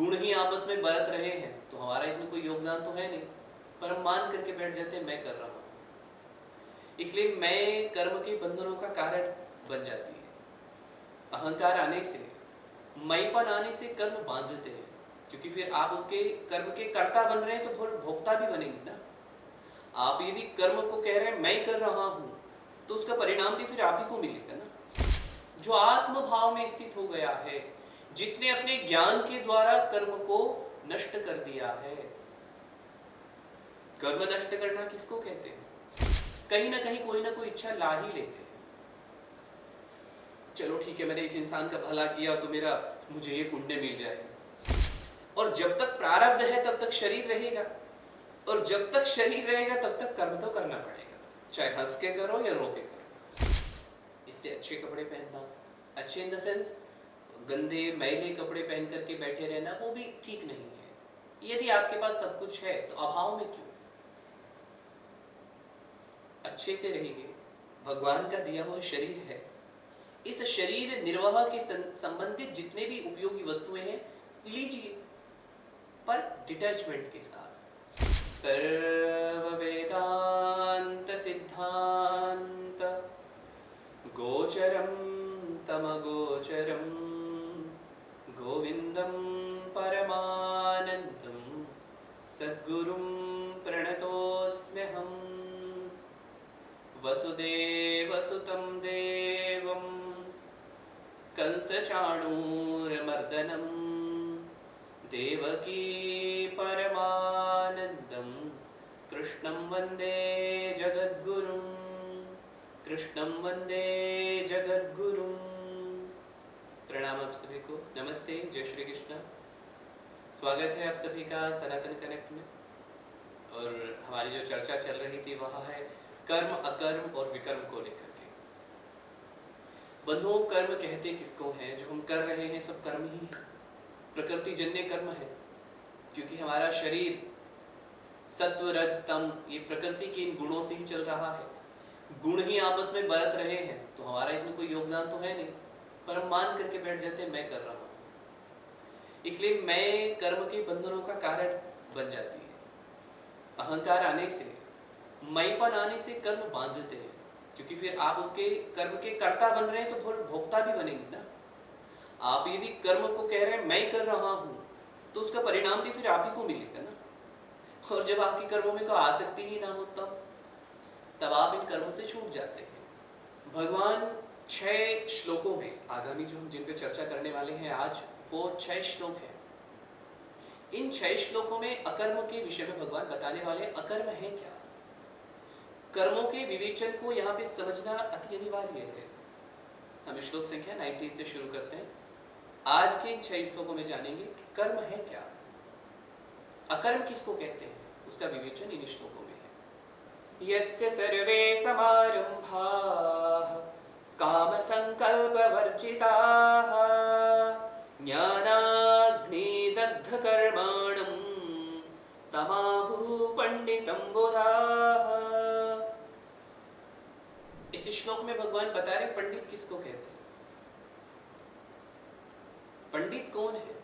गुण ही आपस में बरत रहे हैं तो हमारा इसमें कोई योगदान तो है नहीं, पर हम मान करके बैठ जाते हैं मैं कर रहा हूं। इसलिए मैं कर्म के बंधनों का कारण बन जाती है। अहंकार आने से, मैंपन आने से कर्म बांधते हैं, क्योंकि फिर आप उसके कर्म के कर्ता बन रहे हैं तो फिर भोक्ता भी बनेंगे ना। आप यदि कर्म को कह रहे हैं मैं कर रहा हूं तो उसका परिणाम भी फिर आप ही को मिलेगा ना। जो आत्म भाव में स्थित हो गया है, जिसने अपने ज्ञान के द्वारा कर्म को नष्ट कर दिया है। कर्म नष्ट करना किसको कहते हैं? कहीं ना कहीं कोई ना कोई इच्छा ला ही लेते हैं। चलो ठीक है, मैंने इस इंसान का भला किया तो मुझे ये पुण्य मिल जाएगा। और जब तक प्रारब्ध है तब तक शरीर रहेगा, और जब तक शरीर रहेगा तब तक कर्म तो करना पड़ेगा, चाहे हंस के करो या रो के करो। इसलिए अच्छे कपड़े पहनना, अच्छे इन द सेंस गंदे मैले कपड़े पहन करके बैठे रहना वो भी ठीक नहीं है। यदि आपके पास सब कुछ है तो अभाव में क्यों? अच्छे से रहिए। भगवान का दिया हुआ शरीर है, इस शरीर निर्वाह के संबंधित जितने भी उपयोगी वस्तुएं हैं लीजिए, पर डिटैचमेंट के साथ। सर्व वेदांत सिद्धांत गोचरम तम गोचरम गोविंदम परमानंदम सद्गुरुं प्रणतोस्म्यहम् वसुदेवसुतं देवं कंसचाणूरमर्दनं देवकी परमानंदं कृष्णं वंदे जगद्गुरुं, कृष्णं वंदे जगद्गुरुं। प्रणाम आप सभी को, नमस्ते, जय श्री कृष्ण। स्वागत है आप सभी का सनातन कनेक्ट में। और हमारी जो चर्चा चल रही थी वह है कर्म, अकर्म और विकर्म को लेकर के। बंधुओं, कर्म कहते किसको हैं? जो हम कर रहे हैं सब कर्म ही है, प्रकृति जन्य कर्म है, क्योंकि हमारा शरीर सत्व रज तम ये प्रकृति के इन गुणों से ही चल रहा है। गुण ही आपस में बरत रहे हैं तो हमारा इसमें कोई योगदान तो है नहीं, पर हम मान करके बैठ जाते हैं मैं कर रहा हूं। इसलिए मैं कर्म के बंधनों का कारण बन जाती है। अहंकार आने से, मैंपन आने से कर्म बांधते हैं, क्योंकि फिर आप उसके कर्म के कर्ता बन रहे हैं तो फिर भोक्ता भी बनेंगे ना। आप यदि कर्म को कह रहे हैं मैं कर रहा हूं तो उसका परिणाम भी फिर आप ही को मिलेगा ना। और जब आपकी कर्मों में कोई आसक्ति ही ना हो तब आप इन कर्मों से छूट जाते हैं। भगवान 6 श्लोकों में, आगामी जो हम जिन पे चर्चा करने वाले हैं आज, वो 6 श्लोक हैं। इन 6 श्लोकों में अकर्म के विषय में भगवान बताने वाले अकर्म है क्या। कर्मों के विवेचन को यहाँ पे समझना अति अनिवार्य है। हम श्लोक संख्या 19 से शुरू करते हैं। आज के इन 6 श्लोकों में जानेंगे कि कर्म है क्या, अकर्म किसको कहते हैं, उसका विवेचन इन श्लोकों में है। यस्य सर्वे समारंभाः काम संकल्प वर्जिताः ज्ञानाग्नि दग्ध कर्माणं तमाहुः पंडितं बुधाः। इस श्लोक में भगवान बता रहे पंडित किसको कहते हैं। पंडित कौन है?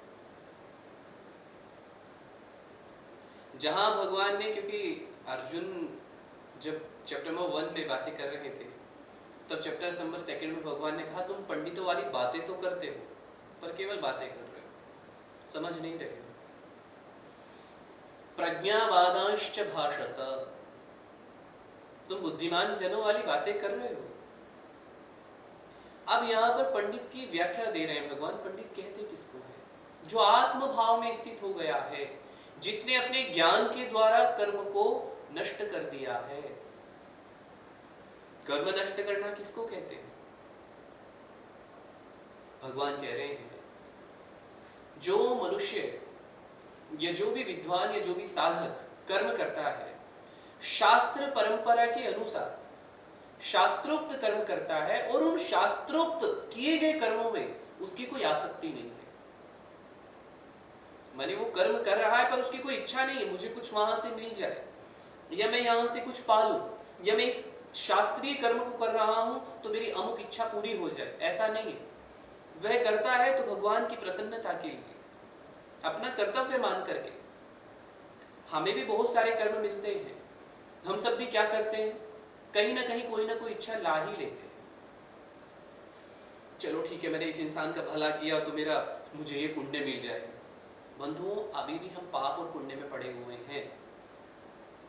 जहां भगवान ने, क्योंकि अर्जुन जब चैप्टर नंबर 1 में बातें कर रहे थे तब चैप्टर नंबर 2 में भगवान ने कहा तुम पंडितों वाली बातें तो करते हो पर केवल बातें कर रहे हो, समझ नहीं रहे हो। प्रज्ञावादांश्च भाषस, तुम बुद्धिमान जनों वाली बातें कर रहे हो। अब यहाँ पर पंडित की व्याख्या दे रहे हैं भगवान। पंडित कहते किसको है? जो आत्म भाव में स्थित हो गया है, जिसने अपने ज्ञान के द्वारा कर्म को नष्ट कर दिया है। कर्म नष्ट करना किसको कहते हैं? भगवान कह रहे हैं जो मनुष्य या जो भी विद्वान या जो भी साधक कर्म करता है, शास्त्र परंपरा के अनुसार शास्त्रोक्त कर्म करता है और उन शास्त्रोक्त किए गए कर्मों में उसकी कोई आसक्ति नहीं है। माने वो कर्म कर रहा है पर उसकी कोई इच्छा नहीं है मुझे कुछ वहां से मिल जाए, या मैं यहां से कुछ पालूं, या मैं इस शास्त्रीय कर्म को कर रहा हूं तो मेरी अमुक इच्छा पूरी हो जाए, ऐसा नहीं है। वह करता है तो भगवान की प्रसन्नता के लिए, अपना कर्तव्य मान करके। हमें भी बहुत सारे कर्म मिलते हैं, हम सब भी क्या करते हैं, कहीं ना कहीं कोई ना कोई इच्छा ला ही लेते हैं। चलो ठीक है, मैंने इस इंसान का भला किया तो मुझे ये पुण्य मिल जाएगा। बंधुओं, अभी भी हम पाप और पुण्य में पड़े हुए हैं,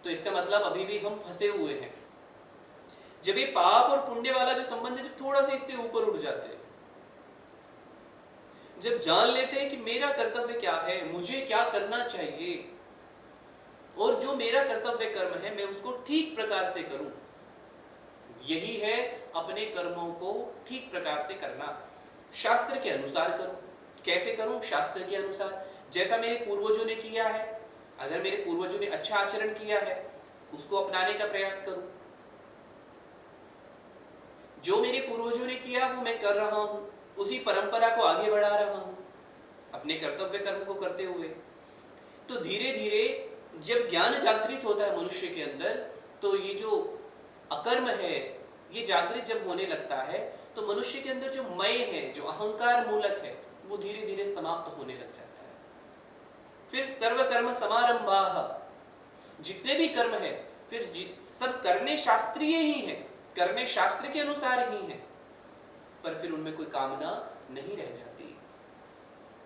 तो इसका मतलब अभी भी हम फंसे हुए हैं। जब ये पाप और पुण्य वाला जो संबंध है, जब थोड़ा सा इससे ऊपर उठ जाते हैं, जब जान लेते हैं कि मेरा कर्तव्य क्या है, मुझे क्या करना चाहिए, और जो मेरा कर्तव्य कर्म है मैं उसको ठीक प्रकार से करूं, यही है अपने कर्मों को ठीक प्रकार से करना। शास्त्र के अनुसार करूं। कैसे करूं? शास्त्र के अनुसार। जैसा मेरे पूर्वजों ने किया है, अगर मेरे पूर्वजों ने अच्छा आचरण किया है उसको अपनाने का प्रयास करूं। जो मेरे पूर्वजों ने किया वो मैं कर रहा हूं, उसी परंपरा को आगे बढ़ा रहा हूं अपने कर्तव्य कर्म को करते हुए। तो धीरे धीरे जब ज्ञान जागृत होता है मनुष्य के अंदर, तो ये जो अकर्म है ये जागृत जब होने लगता है, तो मनुष्य के अंदर जो मय है, जो अहंकार मूलक है, वो धीरे धीरे समाप्त होने लग जाता है। फिर सर्व कर्म समारंभाः, जितने भी कर्म है फिर सब करने शास्त्रीय ही है, करने शास्त्र के अनुसार ही है, पर फिर उनमें कोई कामना नहीं रह जाती।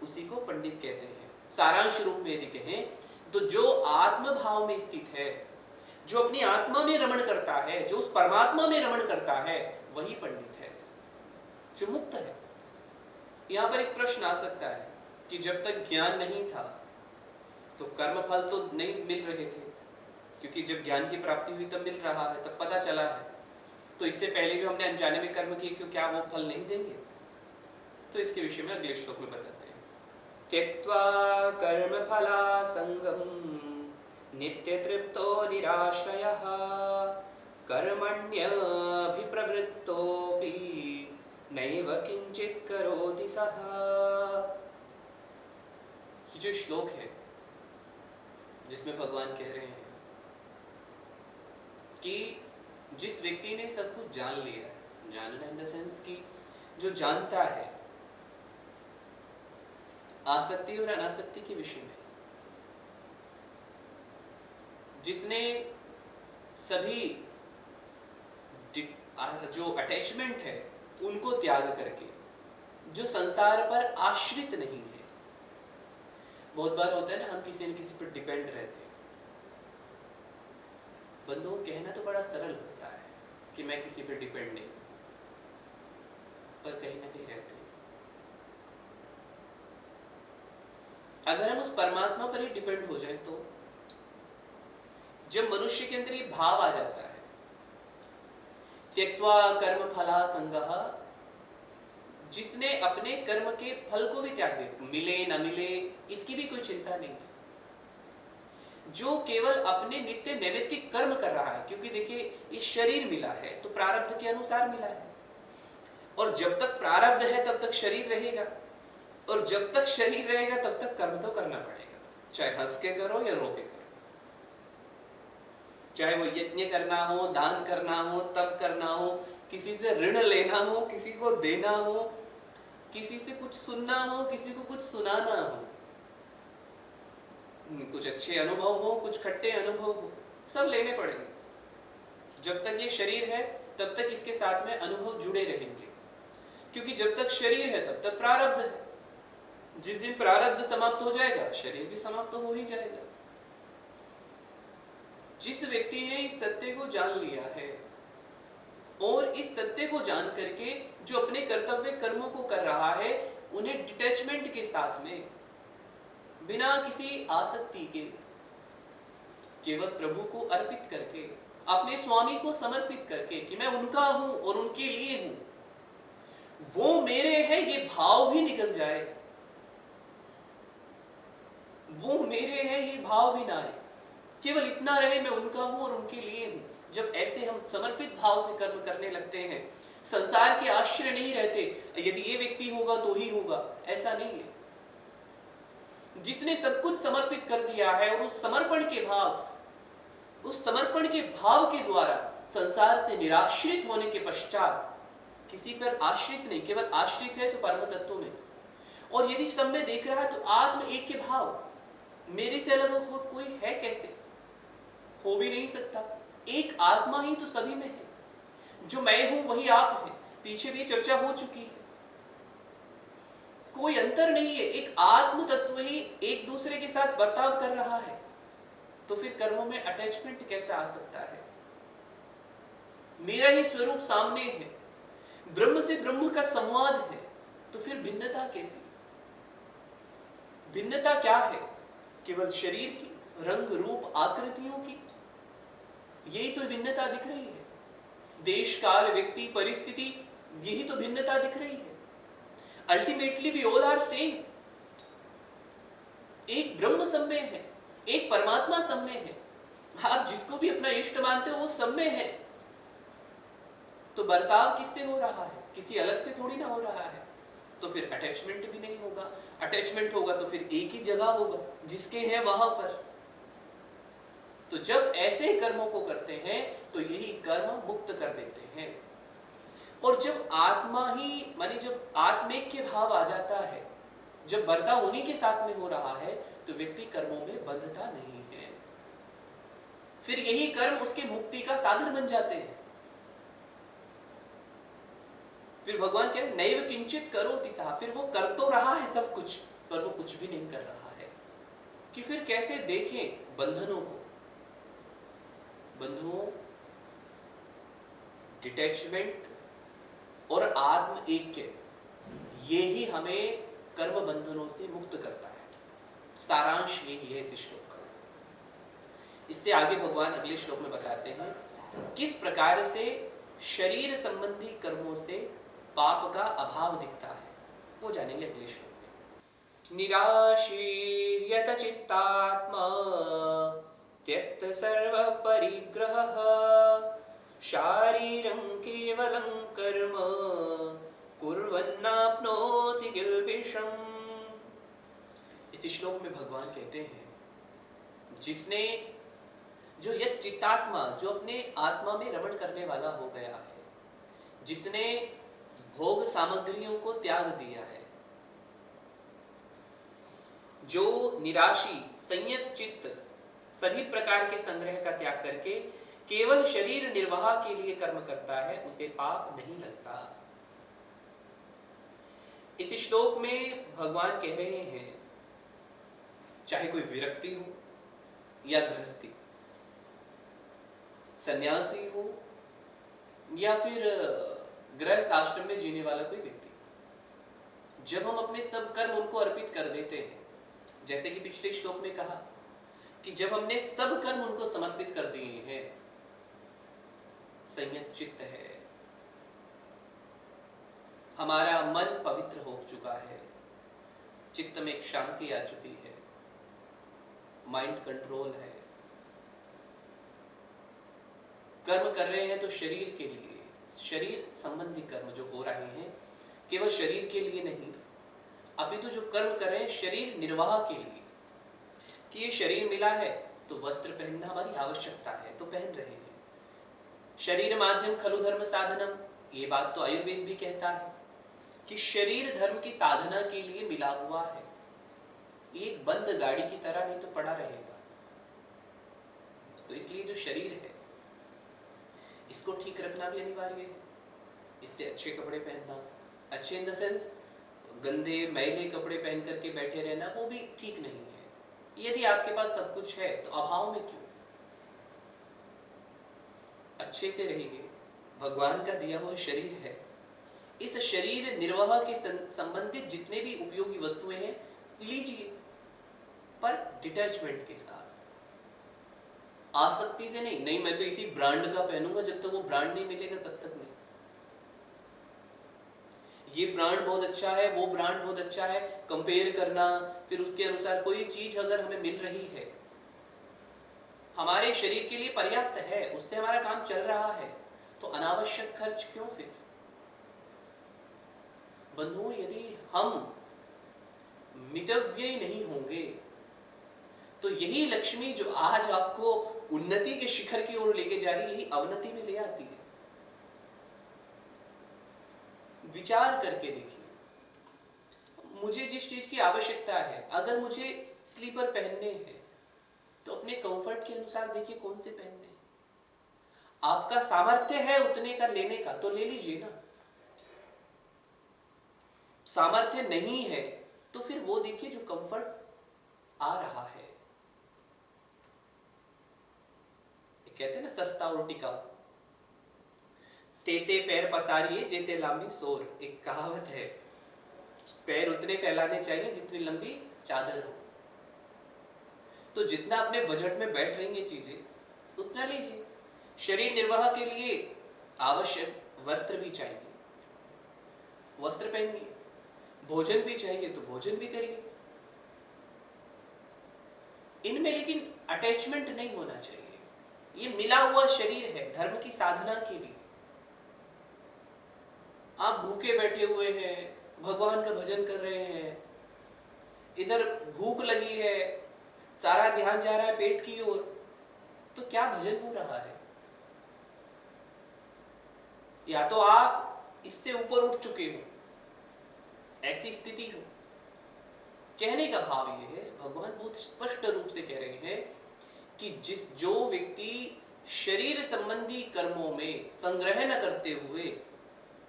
उसी को पंडित कहते हैं। सारांश रूप में यदि कहें तो जो आत्म भाव में स्थित है, जो अपनी आत्मा में रमण करता है, जो उस परमात्मा में रमण करता है, वही पंडित है, जो मुक्त है। यहां पर एक प्रश्न आ सकता है कि जब तक ज्ञान नहीं था तो कर्म फल तो नहीं मिल रहे थे, क्योंकि जब ज्ञान की प्राप्ति हुई तब मिल रहा है, तब पता चला है। तो इससे पहले जो हमने अनजाने में कर्म किए, क्यों क्या वो फल नहीं देंगे? तो इसके विषय में अगले श्लोक में बताते हैं। त्यक्त्वा कर्म फलासंगम नित्य तृप्तो निराश्रयः कर्मण्यभिप्रवृत्तोऽपि नैव किंचित् करोति सः। ये जो श्लोक है जिसमें भगवान कह रहे हैं कि जिस व्यक्ति ने सब कुछ जान लिया है, जानना इन द सेंस कि जो जानता है आसक्ति और अनासक्ति के विषय में, जिसने सभी जो अटैचमेंट है उनको त्याग करके, जो संसार पर आश्रित नहीं है। बहुत बार होता है ना, हम किसी न किसी पर डिपेंड रहते हैं। बंधुओं, कहना तो बड़ा सरल होता है कि मैं किसी पर डिपेंड नहीं, पर कहीं ना कहीं रहते हैं। अगर हम उस परमात्मा पर ही डिपेंड हो जाए, तो जब मनुष्य के अंदर ये भाव आ जाता है, त्यक्त्वा कर्म फलासंगः, जिसने अपने कर्म के फल को भी त्याग दिया, मिले न मिले इसकी भी कोई चिंता नहीं है, जो केवल अपने नित्य नैमित्तिक कर्म कर रहा है, क्योंकि देखिए ये शरीर मिला है तो प्रारब्ध के अनुसार मिला है, और जब तक प्रारब्ध है तब तक शरीर रहेगा, और जब तक शरीर रहेगा तब तक कर्म तो करना पड़ेगा, चाहे हंस के करो या रो के करो, चाहे वो यज्ञ करना हो, दान करना हो, तप करना हो, किसी से ऋण लेना हो, किसी को देना हो, किसी से कुछ सुनना हो, किसी को कुछ सुनाना हो, कुछ अच्छे अनुभव हो, कुछ खट्टे अनुभव हो, सब लेने पड़ेंगे। जब तक ये शरीर है तब तक इसके साथ में अनुभव जुड़े रहेंगे, क्योंकि जब तक शरीर है तब तक प्रारब्ध है। जिस दिन प्रारब्ध समाप्त हो जाएगा, शरीर भी समाप्त हो ही जाएगा। जिस व्यक्ति ने इस सत्य को जान लिया है, और इस सत्य को जान करके जो अपने कर्तव्य कर्मों को कर रहा है, उन्हें डिटैचमेंट के साथ में, बिना किसी आसक्ति के, केवल प्रभु को अर्पित करके, अपने स्वामी को समर्पित करके कि मैं उनका हूं और उनके लिए हूं, वो मेरे है ये भाव भी निकल जाए, वो मेरे है ये भाव भी ना आए, केवल इतना रहे मैं उनका हूं और उनके लिए हूं। जब ऐसे हम समर्पित भाव से कर्म करने लगते हैं, संसार के आश्रय नहीं रहते, यदि ये व्यक्ति होगा तो ही होगा, ऐसा नहीं है। जिसने सब कुछ समर्पित कर दिया है, और उस समर्पण के भाव के द्वारा संसार से निराश्रित होने के पश्चात, किसी पर आश्रित नहीं, केवल आश्रित है तो परम तत्व में, और यदि सब में देख रहा है तो आत्म एक के भाव मेरे से अलग हो कोई है कैसे? हो भी नहीं सकता। एक आत्मा ही तो सभी में है। जो मैं हूं वही आप है। पीछे भी चर्चा हो चुकी है। कोई अंतर नहीं है। एक आत्म तत्व ही एक दूसरे के साथ बर्ताव कर रहा है। तो फिर कर्मों में अटैचमेंट कैसे आ सकता है? मेरा ही स्वरूप सामने है, ब्रह्म से ब्रह्म का संवाद है, तो फिर भिन्नता कैसी? भिन्नता क्या है? केवल शरीर की, रंग रूप आकृतियों की? यही तो भिन्नता दिख रही है। देश काल व्यक्ति परिस्थिति, यही तो भिन्नता दिख रही है। Ultimately we all are same. एक ब्रह्म सब में है, एक परमात्मा सब में है। आप जिसको भी अपना इष्ट मानते हो वो सब में है। तो बर्ताव किससे हो रहा है? किसी अलग से थोड़ी ना हो रहा है। तो फिर अटैचमेंट भी नहीं होगा। अटैचमेंट होगा तो फिर एक ही जगह होगा, जिसके हैं वहां पर। तो जब ऐसे कर्मों को करते हैं तो यही कर्म मुक्त कर देते हैं। और जब आत्मा ही माने जब आत्मिक के भाव आ जाता है, जब बर्ताव उन्हीं के साथ में हो रहा है, तो व्यक्ति कर्मों में बंधता नहीं है। फिर यही कर्म उसके मुक्ति का साधन बन जाते हैं। फिर भगवान कह रहे नैव किंचित करोति सः, फिर वो कर तो रहा है सब कुछ, पर वो कुछ भी नहीं कर रहा है। कि फिर कैसे देखें बंधनों को? बंधुओं, डिटैचमेंट और आत्म ऐक्य, ये ही हमें कर्म बंधनों से मुक्त करता है। सारांश यही है इस श्लोक का। इससे आगे भगवान अगले श्लोक में बताते हैं किस प्रकार से शरीर संबंधी कर्मों से पाप का अभाव दिखता है, वो जानेंगे अगले श्लोक में। निराशीर्यत चित्तात्मा त्यक्त सर्व परिग्रह शारीरं केवलं कर्म कुर्वन्नाप्नोति किल्बिषम्। इस श्लोक में भगवान कहते हैं जिसने जो यत चित्तात्मा, जो अपने आत्मा में रमण करने वाला हो गया है, जिसने भोग सामग्रियों को त्याग दिया है, जो निराशी संयत चित्त सभी प्रकार के संग्रह का त्याग करके केवल शरीर निर्वाह के लिए कर्म करता है, उसे पाप नहीं लगता। इस श्लोक में भगवान कह रहे हैं चाहे कोई विरक्ति हो या गृहस्थी, सन्यासी हो या फिर गृहस्थ आश्रम में जीने वाला कोई व्यक्ति, जब हम अपने सब कर्म उनको अर्पित कर देते हैं, जैसे कि पिछले श्लोक में कहा कि जब हमने सब कर्म उनको समर्पित कर दिए हैं, संयत चित्त है, हमारा मन पवित्र हो चुका है, चित्त में एक शांति आ चुकी है, माइंड कंट्रोल है, कर्म कर रहे हैं तो शरीर के लिए, शरीर संबंधी कर्म जो हो रहे हैं केवल शरीर के लिए नहीं, अपितु जो कर्म कर रहे हैं शरीर निर्वाह के लिए, कि ये शरीर मिला है तो वस्त्र पहनना हमारी आवश्यकता है तो पहन रहे हैं। शरीर माध्यम खलु धर्म साधनम, ये बात तो आयुर्वेद भी कहता है कि शरीर धर्म की साधना के लिए मिला हुआ है। एक बंद गाड़ी की तरह नहीं तो पड़ा रहेगा। तो इसलिए जो शरीर है इसको ठीक रखना भी अनिवार्य है। इसलिए अच्छे कपड़े पहनना, अच्छे इन द सेंस गंदे मैले कपड़े पहन करके बैठे रहना वो भी ठीक नहीं है। यदि आपके पास सब कुछ है तो अभाव में क्यों? अच्छे से रहिए। भगवान का दिया हुआ शरीर है, इस शरीर निर्वाह के संबंधित जितने भी उपयोगी वस्तुएं हैं लीजिए, पर डिटैचमेंट के साथ, आसक्ति से नहीं। नहीं मैं तो इसी ब्रांड का पहनूंगा, जब तक वो ब्रांड नहीं मिलेगा तब तक नहीं। ये ब्रांड बहुत अच्छा है, वो ब्रांड बहुत अच्छा है, कंपेयर करना, फिर उसके अनुसार कोई चीज अगर हमें मिल रही है, हमारे शरीर के लिए पर्याप्त है, उससे हमारा काम चल रहा है, तो अनावश्यक खर्च क्यों फिर? बंधुओं, यदि हम मितव्ययी नहीं होंगे तो यही लक्ष्मी जो आज आपको उन्नति के शिखर की ओर लेके जा रही है, यही अवनति में ले आती है। विचार करके देखिए, मुझे जिस चीज की आवश्यकता है, अगर मुझे स्लीपर पहनने हैं तो अपने कंफर्ट के अनुसार देखिए कौन से पहनने हैं। आपका सामर्थ्य है उतने का लेने का तो ले लीजिए ना, सामर्थ्य नहीं है तो फिर वो देखिए जो कंफर्ट आ रहा है। कहते हैं ना सस्ता और टिकाऊ, तेते पैर पसारिए जेते लंबी सोर, एक कहावत है। पैर उतने फैलाने चाहिए जितनी लंबी चादर हो। तो जितना अपने बजट में बैठ रही है चीजें उतना लीजिए। शरीर निर्वाह के लिए आवश्यक वस्त्र भी चाहिए, वस्त्र पहनिए। भोजन भी चाहिए तो भोजन भी करिए। इनमें लेकिन अटैचमेंट नहीं होना चाहिए। ये मिला हुआ शरीर है धर्म की साधना के लिए। आप भूखे बैठे हुए हैं, भगवान का भजन कर रहे हैं, इधर भूख लगी है, सारा ध्यान जा रहा है पेट की ओर, तो क्या भजन हो रहा है? या तो आप इससे ऊपर उठ चुके हो, ऐसी स्थिति हो। कहने का भाव यह है, भगवान बहुत स्पष्ट रूप से कह रहे हैं कि जो व्यक्ति शरीर संबंधी कर्मों में संग्रह न करते हुए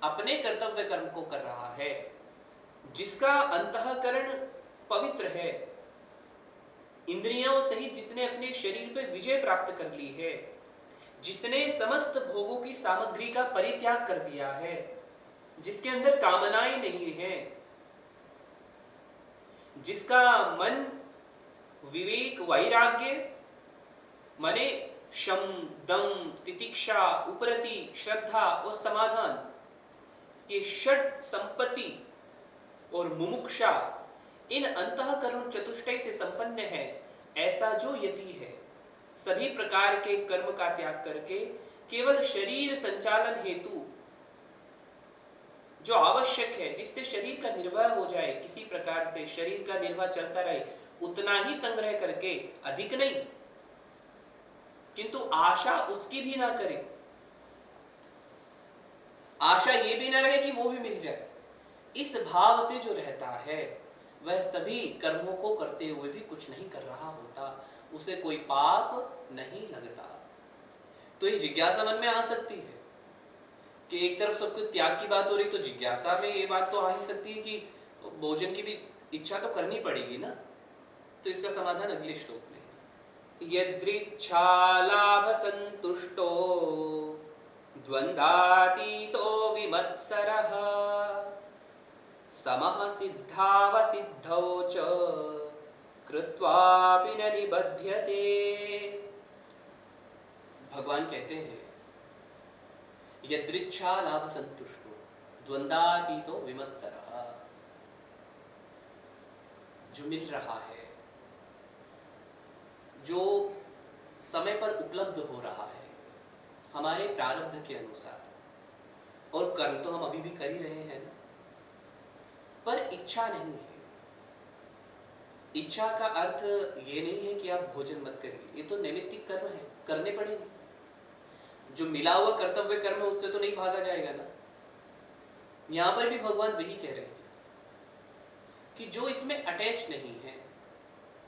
अपने कर्तव्य कर्म को कर रहा है, जिसका अंतःकरण पवित्र है, इंद्रियों सहित जितने अपने शरीर पर विजय प्राप्त कर ली है, जिसने समस्त भोगों की सामग्री का परित्याग कर दिया है, जिसके अंदर कामनाएं नहीं है, जिसका मन विवेक वैराग्य माने शम दम तितिक्षा उपरति श्रद्धा और समाधान, ये षट संपत्ति और मुमुक्षा इन अंतःकरण चतुष्टय से संपन्न है, ऐसा जो यति है, सभी प्रकार के कर्म का त्याग करके केवल शरीर संचालन हेतु जो आवश्यक है, जिससे शरीर का निर्वाह हो जाए, किसी प्रकार से शरीर का निर्वाह चलता रहे, उतना ही संग्रह करके, अधिक नहीं, किंतु आशा उसकी भी ना करे, आशा ये भी ना रहे कि वो भी मिल जाए। इस भाव से जो रहता है वह सभी कर्मों को करते हुए भी कुछ नहीं कर रहा होता, उसे कोई पाप नहीं लगता। तो ये जिज्ञासा मन में आ सकती है कि एक तरफ सबको त्याग की बात हो रही, तो जिज्ञासा में ये बात तो आ ही सकती है कि भोजन की भी इच्छा तो करनी पड़ेगी ना। तो इसका समाधान अगले श्लोक में, यदृच्छा लाभ संतुष्टो द्वंद्वातीतो विमत्सरः समः सिद्धावसिद्धौ च कृत्वापि न निबध्यते। भगवान कहते हैं यदृच्छा लाभ संतुष्टो द्वंद्वातीतो विमत्सरः, जो मिल रहा है, जो समय पर उपलब्ध हो रहा है हमारे प्रारब्ध के अनुसार, और कर्म तो हम अभी भी कर ही रहे हैं ना, पर इच्छा नहीं है। इच्छा का अर्थ ये नहीं है कि आप भोजन मत करिए, ये तो नैमित्तिक कर्म है, करने पड़ेंगे। जो मिला हुआ कर्तव्य कर्म है उससे तो नहीं भागा जाएगा ना। यहां पर भी भगवान वही कह रहे हैं कि जो इसमें अटैच नहीं है,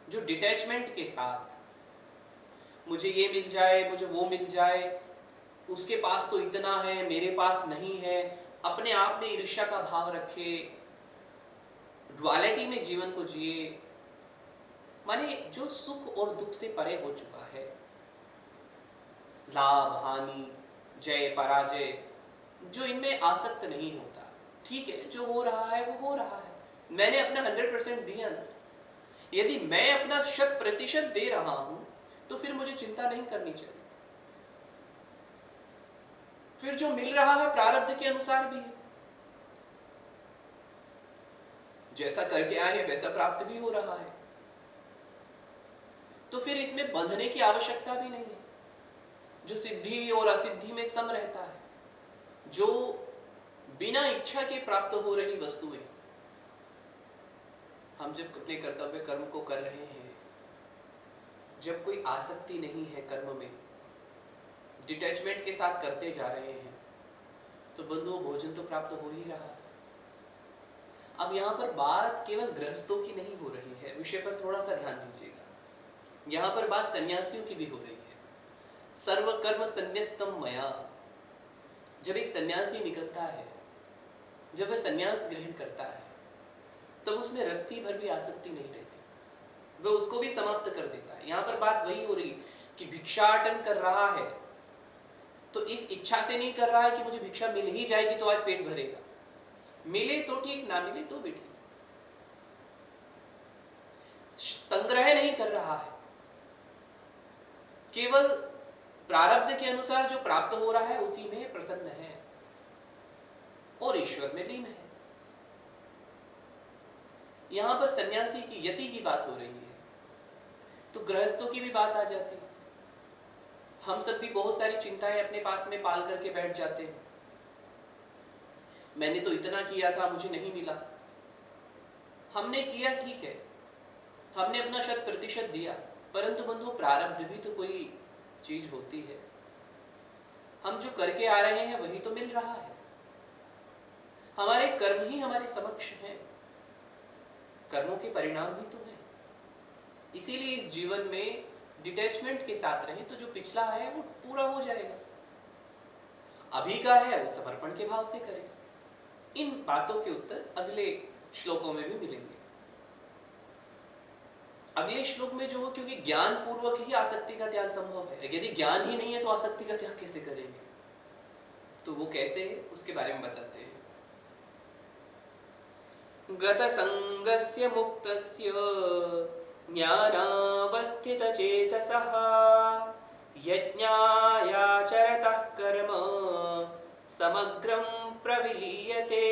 जो डिटैचमेंट के साथ मुझे ये मिल जाए, मुझे वो मिल जाए, उसके पास तो इतना है मेरे पास नहीं है, अपने आप में ईर्ष्या का भाव रखे, ड्युअलिटी में जीवन को जिए, माने जो सुख और दुख से परे हो चुका है, लाभ हानि जय पराजय, जो इनमें आसक्त नहीं होता। ठीक है, जो हो रहा है वो हो रहा है, मैंने अपना 100% दिया ना। यदि मैं अपना 100% दे रहा हूं तो फिर मुझे चिंता नहीं करनी चाहिए। फिर जो मिल रहा है प्रारब्ध के अनुसार भी है, जैसा करके आए हैं वैसा प्राप्त भी हो रहा है, तो फिर इसमें बंधने की आवश्यकता भी नहीं है। जो सिद्धि और असिद्धि में सम रहता है, जो बिना इच्छा के प्राप्त हो रही वस्तुएं, हम जब अपने कर्तव्य कर्म को कर रहे हैं, जब कोई आसक्ति नहीं है कर्म में, डिटैचमेंट के साथ करते जा रहे हैं, तो बंधुओं भोजन तो प्राप्त हो ही रहा है। अब यहाँ पर बात केवल गृहस्थों की नहीं हो रही है, विषय पर थोड़ा सा ध्यान दीजिएगा। यहाँ पर बात सन्यासियों की भी हो रही है। सर्व कर्म संन्यस्तम मया। जब एक सन्यासी निकलता है, जब वह सन्यास ग्रहण करता है, तब उसमें रत्ती भर भी आसक्ति नहीं रहती, वह उसको भी समाप्त कर देता है। यहाँ पर बात वही हो रही कि भिक्षाटन कर रहा है तो इस इच्छा से नहीं कर रहा है कि मुझे भिक्षा मिल ही जाएगी तो आज पेट भरेगा, मिले तो ठीक, ना मिले तो भी ठीक। संग्रह नहीं कर रहा है, केवल प्रारब्ध के अनुसार जो प्राप्त हो रहा है उसी में प्रसन्न है और ईश्वर में लीन है। यहां पर सन्यासी की यति की बात हो रही है, तो गृहस्थों की भी बात आ जाती है। हम सब भी बहुत सारी चिंताएं अपने पास में पाल करके बैठ जाते हैं। मैंने तो इतना किया था, मुझे नहीं मिला। हमने किया ठीक है, हमने अपना 100% दिया, परंतु बंधु प्रारब्ध भी तो कोई चीज होती है। हम जो करके आ रहे हैं वही तो मिल रहा है, हमारे कर्म ही हमारे समक्ष हैं, कर्मों के परिणाम ही तो है। इसीलिए इस जीवन में डिटैचमेंट के साथ रहें तो जो पिछला है वो पूरा हो जाएगा, अभी का है वो समर्पण के भाव से करें। इन बातों के उत्तर अगले श्लोकों में भी मिलेंगे। अगले श्लोक में जो हो, क्योंकि ज्ञान पूर्वक ही आसक्ति का त्याग संभव है, यदि ज्ञान ही नहीं है तो आसक्ति का त्याग कैसे करेंगे, तो वो कैसे है उसके बारे में बताते हैं। गत संगस्य मुक्तस्य ज्ञानावस्थित चेतसः यज्ञायाचरतः कर्म समग्रं प्रविलीयते।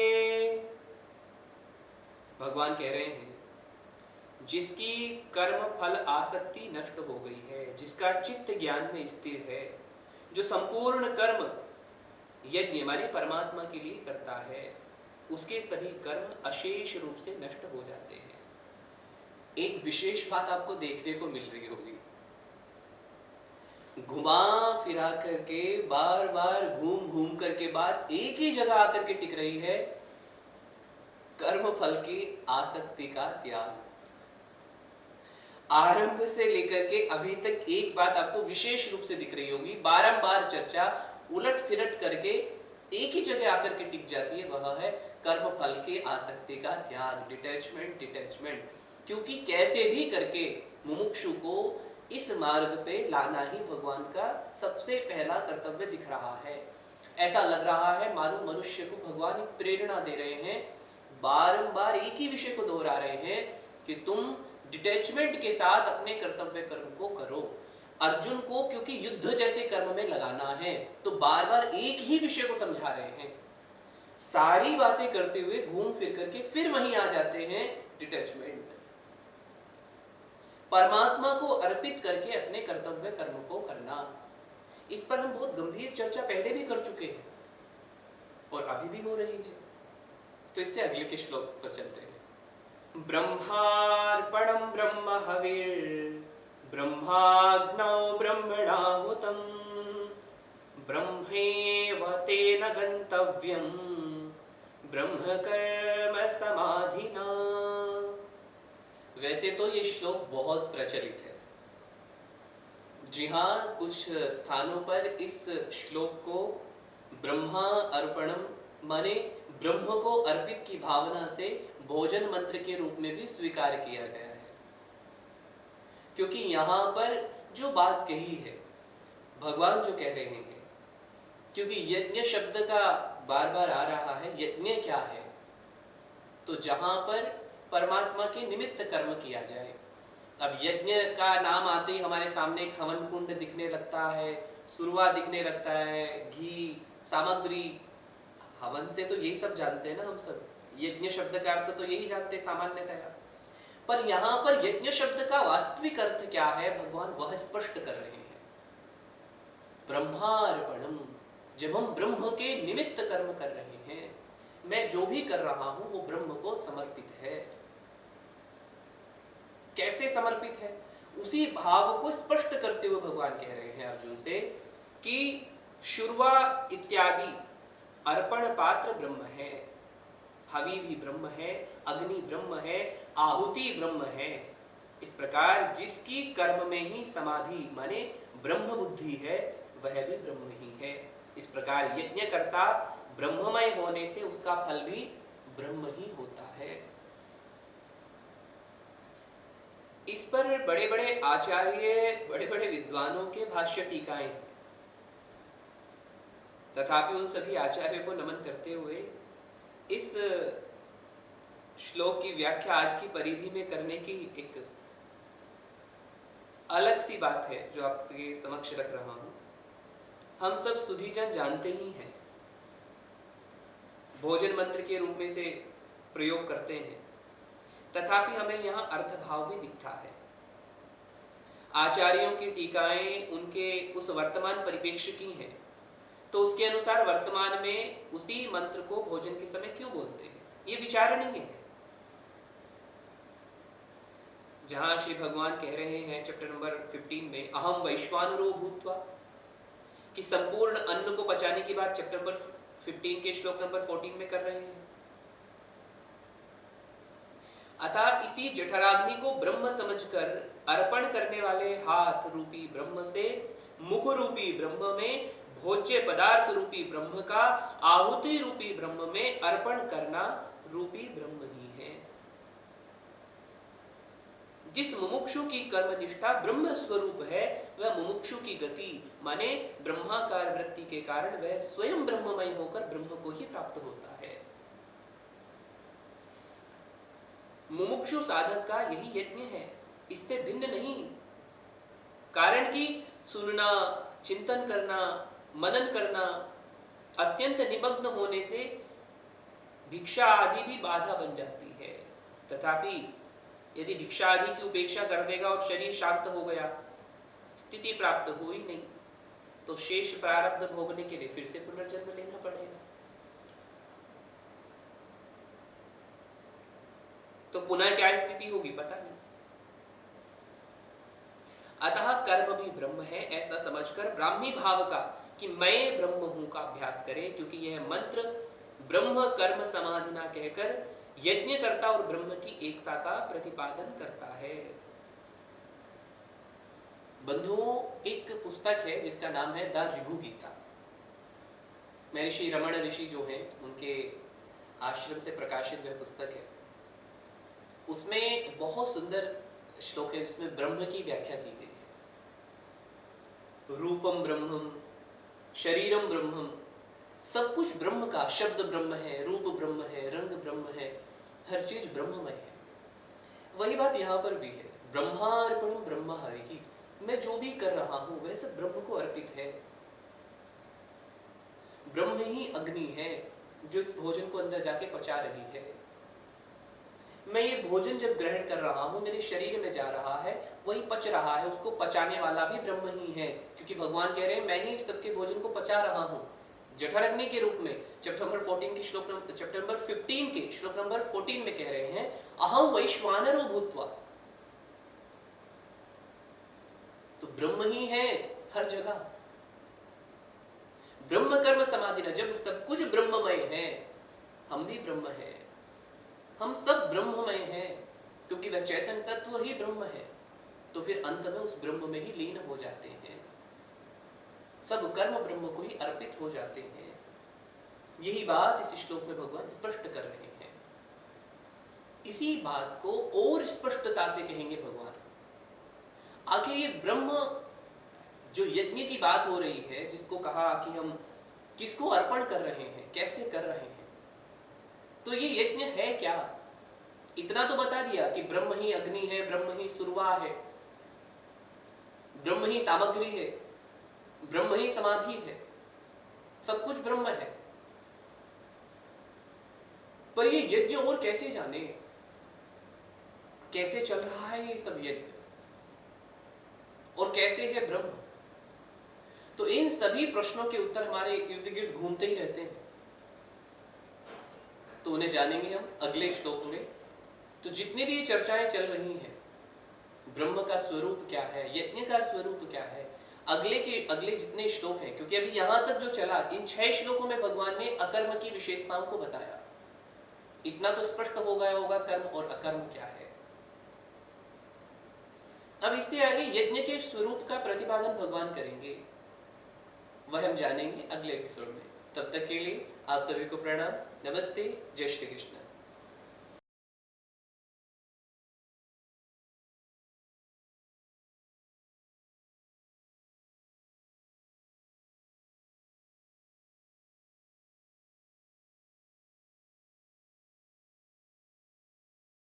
भगवान कह रहे हैं जिसकी कर्म फल आसक्ति नष्ट हो गई है, जिसका चित्त ज्ञान में स्थिर है, जो संपूर्ण कर्म यज्ञ हमारे परमात्मा के लिए करता है, उसके सभी कर्म अशेष रूप से नष्ट हो जाते हैं। एक विशेष बात आपको देखने को मिल रही होगी, घुमा फिरा करके बार बार घूम घूम करके बात एक ही जगह आकर के टिक रही है, कर्म फल की आसक्ति का त्याग। आरंभ से लेकर के अभी तक एक बात आपको विशेष रूप से दिख रही होगी, बारंबार चर्चा उलट फिरट करके एक ही जगह आकर के टिक जाती है, वह है कर्म फल के आसक्ति का त्याग, डिटैचमेंट। क्योंकि कैसे भी करके मुमुक्षु को इस मार्ग पे लाना ही भगवान का सबसे पहला कर्तव्य दिख रहा है। ऐसा लग रहा है मानो मनुष्य को भगवान एक प्रेरणा दे रहे हैं, बारंबार एक ही विषय को दोहरा रहे हैं कि तुम डिटैचमेंट के साथ अपने कर्तव्य कर्म को करो। अर्जुन को क्योंकि युद्ध जैसे कर्म में लगाना है तो बार बार एक ही विषय को समझा रहे हैं। सारी बातें करते हुए घूम फिर करके फिर वहीं आ जाते हैं डिटैचमेंट। परमात्मा को अर्पित करके अपने कर्तव्य कर्म को करना, इस पर हम बहुत गंभीर चर्चा पहले भी कर चुके हैं और अभी भी हो रही है। तो इससे अगले के श्लोक पर चलते हैं। ब्रह्मार्पणं ब्रह्म हविर् ब्रह्माग्नौ ब्रह्मणाहुतं ब्रह्मेव तेन गन्तव्यं ब्रह्म कर्म समाधिना। वैसे तो ये श्लोक बहुत प्रचलित है, जी हाँ, कुछ स्थानों पर इस श्लोक को ब्रह्मा अर्पणम माने ब्रह्म को अर्पित की भावना से भोजन मंत्र के रूप में भी स्वीकार किया गया है। क्योंकि यहाँ पर जो बात कही है, भगवान जो कह रहे हैं, क्योंकि यज्ञ शब्द का बार बार आ रहा है, यज्ञ क्या है, तो जहां पर परमात्मा के निमित्त कर्म किया जाए। अब यज्ञ का नाम आते ही हमारे सामने एक हवन कुंड दिखने लगता है, सुरवा दिखने लगता है, घी, सामग्री, हवन से तो यही सब जानते हैं ना हम सब, यज्ञ शब्द का अर्थ तो यही जानते हैं सामान्यतया। पर यहाँ पर यज्ञ शब्द का वास्तविक अर्थ क्या है, भगवान वह स्पष्ट कर रहे हैं। ब्रह्मार्पणम, जब हम ब्रह्म के निमित्त कर्म कर रहे हैं, मैं जो भी कर रहा हूं वो ब्रह्म को समर्पित है। कैसे समर्पित है, उसी भाव को स्पष्ट करते हुए भगवान कह रहे हैं अर्जुन से कि शुरवा इत्यादि अर्पण पात्र ब्रह्म है, हवि भी ब्रह्म है, अग्नि ब्रह्म है, आहुति ब्रह्म है। इस प्रकार जिसकी कर्म में ही समाधि माने ब्रह्म बुद्धि है, वह भी ब्रह्म ही है। इस प्रकार यज्ञ करता ब्रह्ममय होने से उसका फल भी ब्रह्म ही होता है। इस पर बड़े बड़े आचार्य, बड़े बड़े विद्वानों के भाष्य टीकाएं, तथापि उन सभी आचार्यों को नमन करते हुए इस श्लोक की व्याख्या आज की परिधि में करने की एक अलग सी बात है जो आपके समक्ष रख रहा हूं। हम सब स्तुतिजन जानते ही हैं, भोजन मंत्र के रूप में से प्रयोग करते हैं, तथापि हमें यहाँ अर्थ भाव भी दिखता है। आचार्यों की टीकाएं उनके उस वर्तमान परिप्रेक्ष्य की हैं, तो उसके अनुसार वर्तमान में उसी मंत्र को भोजन के समय क्यों बोलते हैं, ये विचारणीय है। जहां श्री भगवान कह रहे हैं चैप्टर नंबर 15 में, अहम वैश्वानरो भूत्वा, कि संपूर्ण अन्न को पचाने की बात चैप्टर नंबर 15 के श्लोक नंबर 14 में कर रहे हैं। अतः इसी जठराग्नि को ब्रह्म समझकर अर्पण करने वाले हाथ रूपी ब्रह्म से मुख रूपी ब्रह्म में, भोज्य पदार्थ रूपी ब्रह्म का आहुति रूपी ब्रह्म में अर्पण करना रूपी ब्रह्म ही है। जिस मुमुक्षु की कर्म निष्ठा ब्रह्म स्वरूप है, वह मुमुक्षु की गति माने ब्रह्माकार वृत्ति के कारण वह स्वयं ब्रह्ममय होकर ब्रह्म को ही प्राप्त होता है। मुमुक्षु साधक का यही यज्ञ है, इससे भिन्न नहीं। कारण कि सुनना, चिंतन करना, मनन करना, अत्यंत निमग्न होने से भिक्षा आदि भी बाधा बन जाती है। तथापि यदि भिक्षा आदि की उपेक्षा कर देगा और शरीर शांत हो गया, स्थिति प्राप्त हुई नहीं, तो शेष प्रारब्ध भोगने के लिए फिर से पुनर्जन्म लेना पड़ेगा। तो पुनः क्या स्थिति होगी पता नहीं। अतः कर्म भी ब्रह्म है ऐसा समझकर ब्राह्मी भाव का कि मैं ब्रह्म हूं का अभ्यास करें, क्योंकि यह मंत्र ब्रह्म कर्म समाधिना कहकर यज्ञकर्ता और ब्रह्म की एकता का प्रतिपादन करता है। बंधुओं, एक पुस्तक है जिसका नाम है द ऋभु गीता। महर्षि रमण ऋषि जो हैं उनके आश्रम से प्रकाशित वह पुस्तक है। उसमें बहुत सुंदर श्लोक है जिसमें ब्रह्म की व्याख्या की गई है। रूपम ब्रह्मम, शरीरम ब्रह्मम, सब कुछ ब्रह्म का, शब्द ब्रह्म है, रूप ब्रह्म है, रंग ब्रह्म है, हर चीज ब्रह्ममय है। वही बात यहाँ पर भी है। ब्रह्मार्पणम ब्रह्म हरिहि, मैं जो भी कर रहा हूं वह सब ब्रह्म को अर्पित है। ब्रह्म ही अग्नि है जो इस भोजन को अंदर जाके पचा रही है। मैं ये भोजन जब ग्रहण कर रहा हूं, मेरे शरीर में जा रहा है, वही पच रहा है, उसको पचाने वाला भी ब्रह्म ही है, क्योंकि भगवान कह रहे हैं मैं ही इस सबके भोजन को पचा रहा हूं जठराग्नि के रूप में। चैप्टर नंबर 15 के श्लोक नंबर 14 में कह रहे हैं अहम वैश्वानरो भूत्वा। तो ब्रह्म ही है हर जगह। ब्रह्म कर्म समाधि, जब सब कुछ ब्रह्ममय है, हम भी ब्रह्म है, हम सब ब्रह्ममय हैं, क्योंकि वह चैतन्य तत्व ही ब्रह्म है। तो फिर अंत में उस ब्रह्म में ही लीन हो जाते हैं, सब कर्म ब्रह्म को ही अर्पित हो जाते हैं। यही बात इस श्लोक में भगवान स्पष्ट कर रहे हैं। इसी बात को और स्पष्टता से कहेंगे भगवान। आखिर ये ब्रह्म जो यज्ञ की बात हो रही है, जिसको कहा कि हम किसको अर्पण कर रहे हैं, कैसे कर रहे हैं, तो ये यज्ञ है क्या? इतना तो बता दिया कि ब्रह्म ही अग्नि है, ब्रह्म ही सुरवा है, ब्रह्म ही सामग्री है, ब्रह्म ही समाधि है, सब कुछ ब्रह्म है। पर ये यज्ञ और कैसे जाने, कैसे चल रहा है ये सब यज्ञ, और कैसे है ब्रह्म? तो इन सभी प्रश्नों के उत्तर हमारे इर्द गिर्द घूमते ही रहते हैं। तो उन्हें जानेंगे हम अगले श्लोक में। तो जितनी भी चर्चाएं चल रही हैं, ब्रह्म का स्वरूप क्या है, यज्ञ का स्वरूप क्या है, अगले जितने श्लोक हैं, क्योंकि अभी यहां तक जो चला, इन 6 श्लोकों में भगवान ने अकर्म की विशेषताओं को बताया। इतना तो स्पष्ट हो गया होगा कर्म और अकर्म क्या है। अब इससे आगे यज्ञ के स्वरूप का प्रतिपादन भगवान करेंगे, वह हम जानेंगे अगले एपिसोड में। तब तक के लिए आप सभी को प्रणाम, नमस्ते, जय श्री कृष्ण।